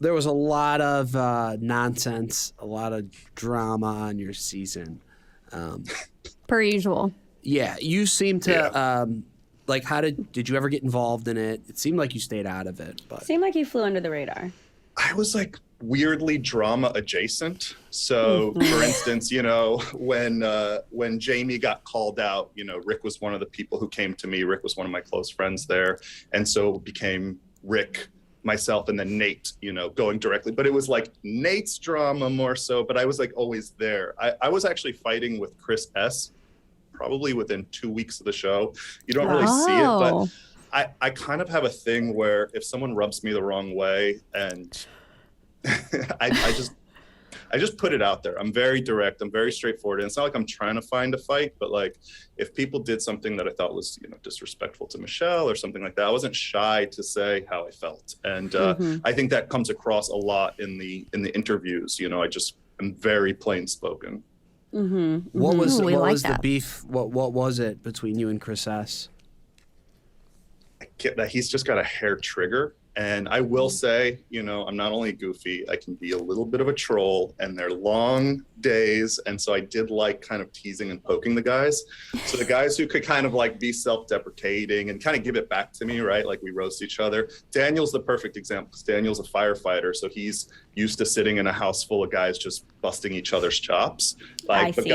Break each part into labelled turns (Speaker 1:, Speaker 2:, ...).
Speaker 1: there was a lot of nonsense, a lot of drama on your season.
Speaker 2: Per usual.
Speaker 1: Yeah, you seem to like. How did you ever get involved in it? It seemed like you stayed out of it, but
Speaker 3: Seemed like you flew under the radar.
Speaker 4: I was like weirdly drama adjacent. So, for instance, you know, when Jamie got called out, you know, Rick was one of the people who came to me. Rick was one of my close friends there, and so it became Rick, myself, and then Nate, you know, going directly. But it was like Nate's drama more so, but I was like always there. I was actually fighting with Chris S. probably within 2 weeks of the show. You don't really see it, but I kind of have a thing where if someone rubs me the wrong way, and I just put it out there. I'm very direct. I'm very straightforward. And it's not like I'm trying to find a fight, but like if people did something that I thought was, you know, disrespectful to Michelle or something like that, I wasn't shy to say how I felt. And I think that comes across a lot in the interviews. You know, I'm very plain spoken.
Speaker 1: What was
Speaker 2: like
Speaker 1: the
Speaker 2: that.
Speaker 1: beef? What was it between you and Chris S?
Speaker 4: I get that he's just got a hair trigger. And I will say, you know, I'm not only goofy, I can be a little bit of a troll, and they're long days. And so I did like kind of teasing and poking the guys. So the guys who could kind of like be self-deprecating and kind of give it back to me, right? Like we roast each other. Daniel's the perfect example because Daniel's a firefighter. So he's used to sitting in a house full of guys just busting each other's chops. Like, but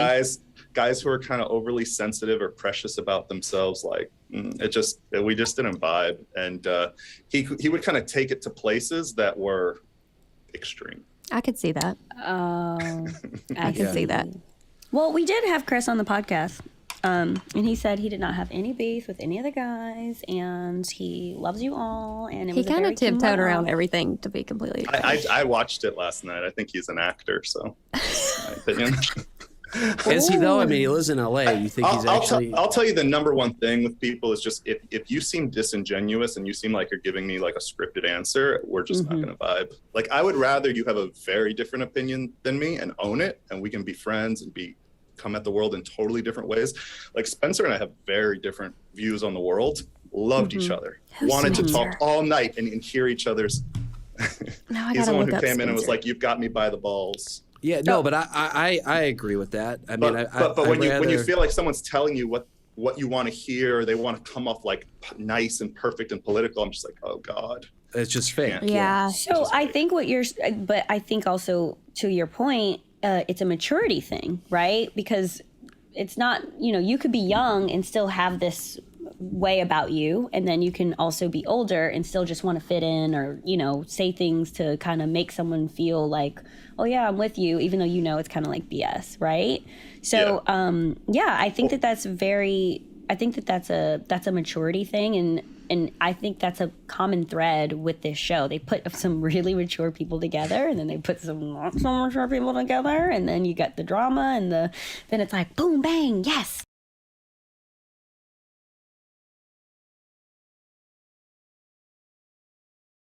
Speaker 4: guys who are kind of overly sensitive or precious about themselves, like we just didn't vibe. And he would kind of take it to places that were extreme.
Speaker 2: I could see that. I could see that.
Speaker 3: Well, we did have Chris on the podcast. And he said he did not have any beef with any of the guys, and he loves you all. And
Speaker 2: He kind of tiptoed around everything, to be completely honest.
Speaker 4: I watched it last night. I think he's an actor, so in my opinion.
Speaker 1: Is he though? I mean, he lives in LA. You think he's actually?
Speaker 4: I'll tell you the number one thing with people is just if you seem disingenuous and you seem like you're giving me like a scripted answer, we're just not going to vibe. Like I would rather you have a very different opinion than me and own it, and we can be friends and come at the world in totally different ways. Like Spencer and I have very different views on the world. Loved each other. Wanted to talk all night and hear each other's. He's the one who came in and was like, "You've got me by the balls."
Speaker 1: Yeah, no, but I agree with that. I mean,
Speaker 4: but when you feel like someone's telling you what you want to hear, or they want to come off like nice and perfect and political, I'm just like, oh God,
Speaker 1: it's just fake.
Speaker 3: Yeah. So I think but I think also to your point, it's a maturity thing, right? Because it's not, you know, you could be young and still have this way about you, and then you can also be older and still just want to fit in, or, you know, say things to kind of make someone feel like, oh yeah, I'm with you, even though you know it's kind of like BS, right? So I think that's a maturity thing, and I think that's a common thread with this show. They put some really mature people together, and then they put some not so mature people together, and then you got the drama, and then it's like boom, bang, yes,